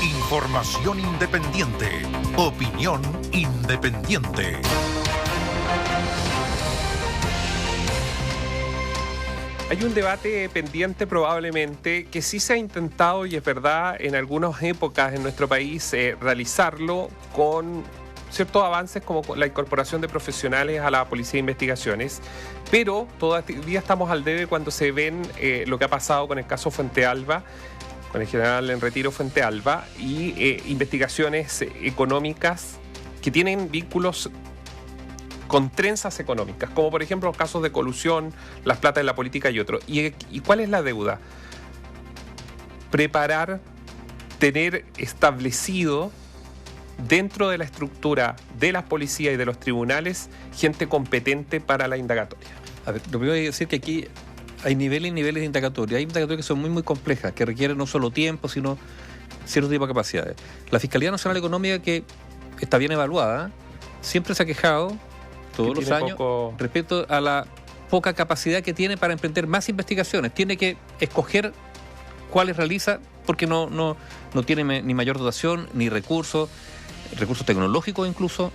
Información independiente. Opinión independiente. Hay un debate pendiente probablemente que sí se ha intentado, y es verdad, en algunas épocas en nuestro país realizarlo con ciertos avances como la incorporación de profesionales a la Policía de Investigaciones, pero todavía estamos al debe cuando se ven lo que ha pasado con el caso Fuente Alba, con el general en retiro Fuente Alba, y investigaciones económicas que tienen vínculos con trenzas económicas, como por ejemplo los casos de colusión, las plata de la política y otros. ¿Y cuál es la deuda? Preparar, tener establecido dentro de la estructura de las policías y de los tribunales gente competente para la indagatoria. A ver, lo primero hay que decir que aquí hay niveles y niveles de indagatoria. Hay indagatorias que son muy, muy complejas, que requieren no solo tiempo, sino cierto tipo de capacidades. La Fiscalía Nacional Económica, que está bien evaluada, siempre se ha quejado todos los años respecto a la poca capacidad que tiene para emprender más investigaciones. Tiene que escoger cuáles realiza porque no tiene ni mayor dotación ni recursos tecnológicos incluso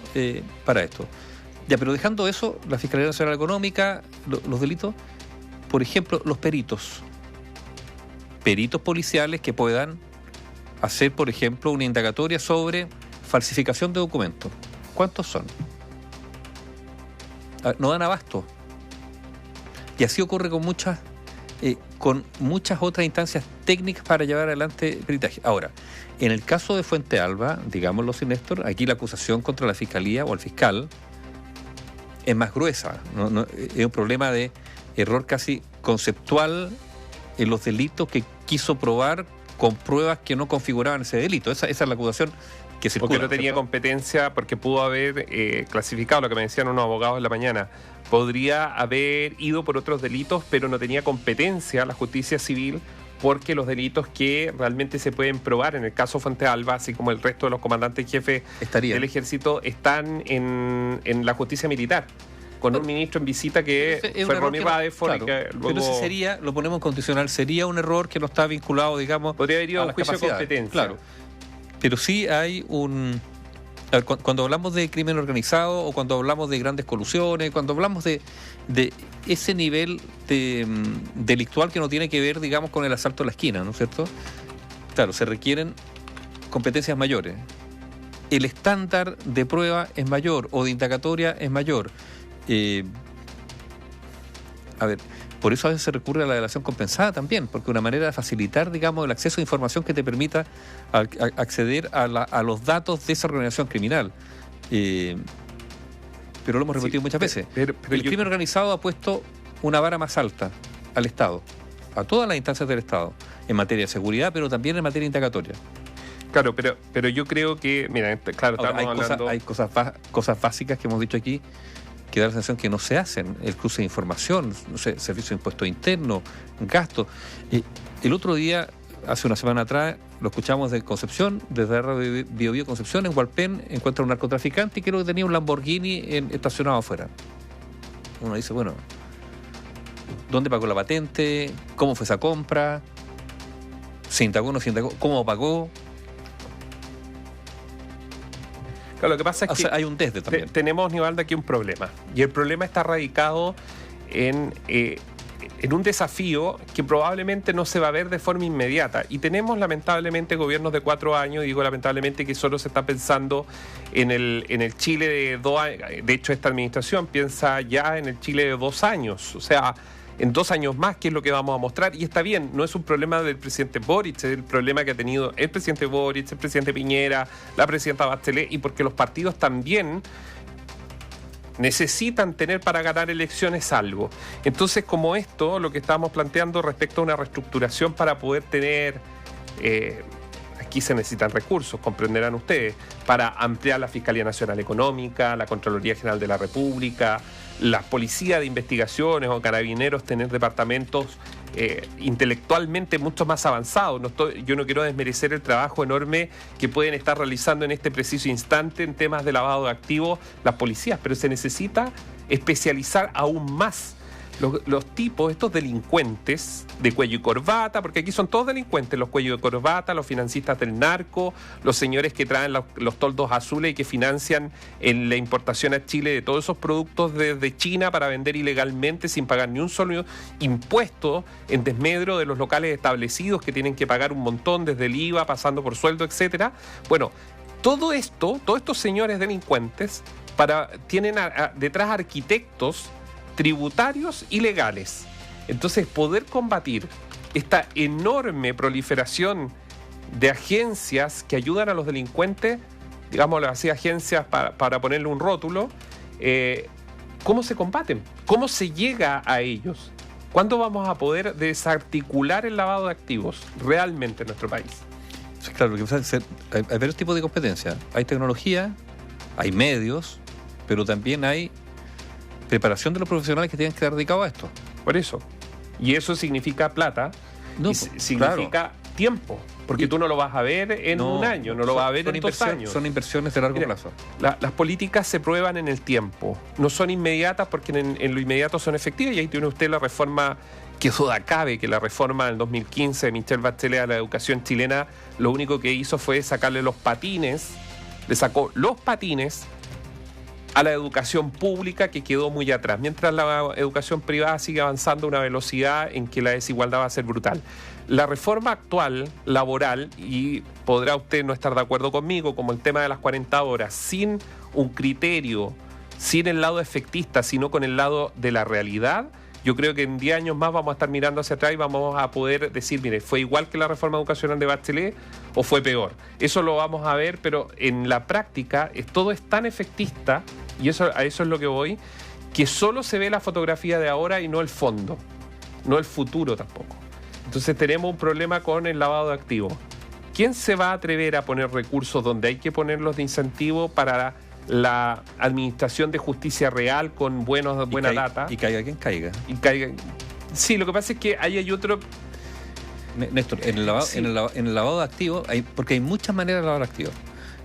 para esto. Ya, pero dejando eso, la Fiscalía Nacional Económica, los delitos, por ejemplo, los peritos policiales que puedan hacer, por ejemplo, una indagatoria sobre falsificación de documentos. ¿Cuántos son? No dan abasto. Y así ocurre con muchas otras instancias técnicas para llevar adelante peritaje. Ahora, en el caso de Fuente Alba, digámoslo sin Néstor, aquí la acusación contra la Fiscalía o el fiscal es más gruesa. No, es un problema de error casi conceptual en los delitos que quiso probar con pruebas que no configuraban ese delito. Esa es la acusación que circula. Porque no tenía competencia, porque pudo haber clasificado, lo que me decían unos abogados en la mañana, podría haber ido por otros delitos, pero no tenía competencia la justicia civil, porque los delitos que realmente se pueden probar en el caso Fuente Alba, así como el resto de los comandantes jefes del ejército, están en la justicia militar, con un ministro en visita que fue Ronnie Radeford. Claro, luego... Pero ese sería, lo ponemos condicional, sería un error que no está vinculado, digamos, podría haber ido a un juicio de competencia. Claro. Pero sí hay un... A ver, cuando hablamos de crimen organizado o cuando hablamos de grandes colusiones, cuando hablamos de ese nivel delictual que no tiene que ver, digamos, con el asalto a la esquina, ¿no es cierto? Claro, se requieren competencias mayores. El estándar de prueba es mayor o de indagatoria es mayor. A ver, por eso a veces se recurre a la delación compensada también, porque una manera de facilitar, digamos, el acceso a información que te permita acceder a los datos de esa organización criminal. Pero lo hemos repetido muchas veces. Pero el crimen organizado ha puesto una vara más alta al Estado, a todas las instancias del Estado, en materia de seguridad, pero también en materia indagatoria. Claro, pero yo creo que, mira, claro, ahora, hay cosas básicas que hemos dicho aquí que da la sensación que no se hacen. El cruce de información, no sé, servicio de impuestos internos, gastos. El otro día, hace una semana atrás, lo escuchamos de Concepción, desde Radio Bio Bio Concepción, en Hualpén, encuentra un narcotraficante y creo que tenía un Lamborghini estacionado afuera. Uno dice, bueno, ¿dónde pagó la patente? ¿Cómo fue esa compra? ¿Se indagó o no se indagó? ¿Cómo pagó? Claro, lo que pasa es que hay un desde también. Tenemos, Nivaldo, aquí un problema. Y el problema está radicado en un desafío que probablemente no se va a ver de forma inmediata. Y tenemos, lamentablemente, gobiernos de 4 años, digo lamentablemente, que solo se está pensando en el Chile de 2 años. De hecho, esta administración piensa ya en el Chile de 2 años. O sea, en 2 años más, ¿qué es lo que vamos a mostrar? Y está bien, no es un problema del presidente Boric, es el problema que ha tenido el presidente Boric, el presidente Piñera, la presidenta Bachelet, y porque los partidos también necesitan tener para ganar elecciones algo. Entonces, como esto, lo que estábamos planteando respecto a una reestructuración para poder tener... aquí se necesitan recursos, comprenderán ustedes, para ampliar la Fiscalía Nacional Económica, la Contraloría General de la República, la Policía de Investigaciones o Carabineros, tener departamentos intelectualmente mucho más avanzados. Yo no quiero desmerecer el trabajo enorme que pueden estar realizando en este preciso instante en temas de lavado de activos las policías, pero se necesita especializar aún más Los tipos, estos delincuentes de cuello y corbata, porque aquí son todos delincuentes, los cuellos de corbata, los financistas del narco, los señores que traen los toldos azules y que financian en la importación a Chile de todos esos productos desde China para vender ilegalmente sin pagar ni un solo impuesto, en desmedro de los locales establecidos que tienen que pagar un montón desde el IVA, pasando por sueldo, etcétera. Bueno, todo esto, todos estos señores delincuentes tienen detrás arquitectos tributarios y legales. Entonces, poder combatir esta enorme proliferación de agencias que ayudan a los delincuentes, digámoslo así, agencias para ponerle un rótulo, ¿cómo se combaten? ¿Cómo se llega a ellos? ¿Cuándo vamos a poder desarticular el lavado de activos realmente en nuestro país? Sí, claro, porque hay varios tipos de competencia. Hay tecnología, hay medios, pero también hay preparación de los profesionales que tienen que estar dedicados a esto. Por eso. Y eso significa plata, y significa tiempo, porque tú no lo vas a ver en un año, no lo vas a ver en 2 años. Son inversiones de largo plazo. Las políticas se prueban en el tiempo, no son inmediatas porque en lo inmediato son efectivas, y ahí tiene usted la reforma que duda cabe, que la reforma del 2015 de Michelle Bachelet a la educación chilena, lo único que hizo fue sacarle los patines, le sacó los patines a la educación pública, que quedó muy atrás, mientras la educación privada sigue avanzando a una velocidad en que la desigualdad va a ser brutal. La reforma actual laboral, y podrá usted no estar de acuerdo conmigo, como el tema de las 40 horas, sin un criterio, sin el lado efectista, sino con el lado de la realidad, yo creo que en 10 años más vamos a estar mirando hacia atrás y vamos a poder decir, mire, ¿fue igual que la reforma educacional de Bachelet o fue peor? Eso lo vamos a ver, pero en la práctica todo es tan efectista, y a eso es lo que voy, que solo se ve la fotografía de ahora y no el fondo, no el futuro tampoco. Entonces tenemos un problema con el lavado de activos. ¿Quién se va a atrever a poner recursos donde hay que ponerlos de incentivo para la administración de justicia real con buena data? Y caiga quien caiga. Sí, lo que pasa es que ahí hay otro... Néstor, en el lavado de activos, porque hay muchas maneras de lavar activos.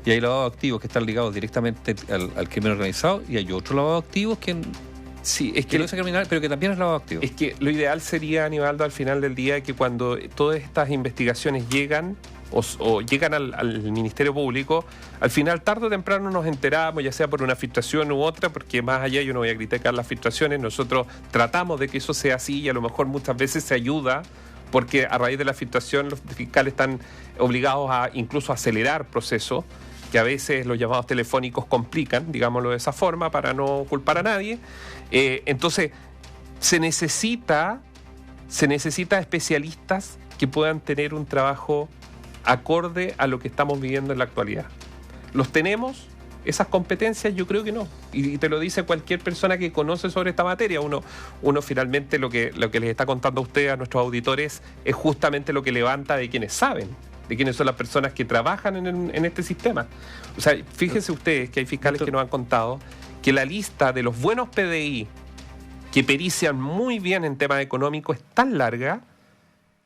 Y hay lavado de activos que están ligados directamente al crimen organizado, y hay otro lavado de activos que no es criminal, pero que también es lavado de activos. Es que lo ideal sería, Aníbaldo, al final del día, que cuando todas estas investigaciones llegan o llegan al Ministerio Público, al final, tarde o temprano nos enteramos, ya sea por una filtración u otra, porque más allá yo no voy a criticar las filtraciones, nosotros tratamos de que eso sea así, y a lo mejor muchas veces se ayuda, porque a raíz de la filtración los fiscales están obligados a incluso acelerar procesos, que a veces los llamados telefónicos complican, digámoslo de esa forma, para no culpar a nadie. Entonces, se necesita especialistas que puedan tener un trabajo acorde a lo que estamos viviendo en la actualidad. ¿Los tenemos? Esas competencias yo creo que no. Y te lo dice cualquier persona que conoce sobre esta materia. Uno finalmente lo que les está contando a usted, a nuestros auditores, es justamente lo que levanta de quienes saben, de quiénes son las personas que trabajan en este sistema. O sea, fíjense ustedes que hay fiscales que nos han contado que la lista de los buenos PDI que perician muy bien en temas económicos es tan larga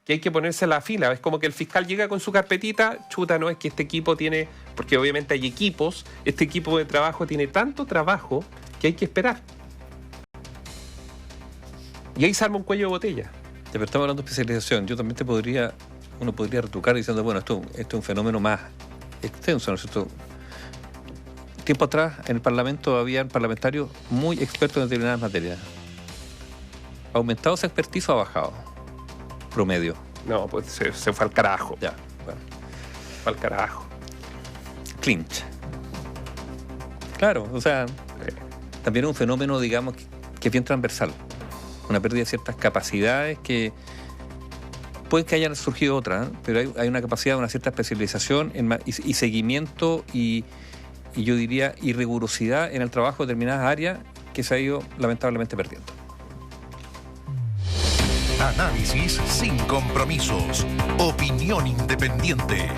que hay que ponerse a la fila. Es como que el fiscal llega con su carpetita, chuta, no, es que este equipo tiene, porque obviamente hay equipos, este equipo de trabajo tiene tanto trabajo que hay que esperar. Y ahí se arma un cuello de botella. Pero estamos hablando de especialización. Yo también uno podría retrucar diciendo, bueno, esto es un fenómeno más extenso, ¿no es cierto? Tiempo atrás en el Parlamento habían parlamentarios muy expertos en determinadas materias. ¿Ha aumentado esa expertise o ha bajado? Promedio. No, pues se fue al carajo. Ya, bueno. Fue al carajo. Clinch. Claro, o sea, también es un fenómeno, digamos, que es bien transversal. Una pérdida de ciertas capacidades que puede que hayan surgido otras, ¿eh? Pero hay una capacidad, una cierta especialización y seguimiento y yo diría y rigurosidad en el trabajo de determinadas áreas que se ha ido lamentablemente perdiendo. Análisis sin compromisos. Opinión independiente.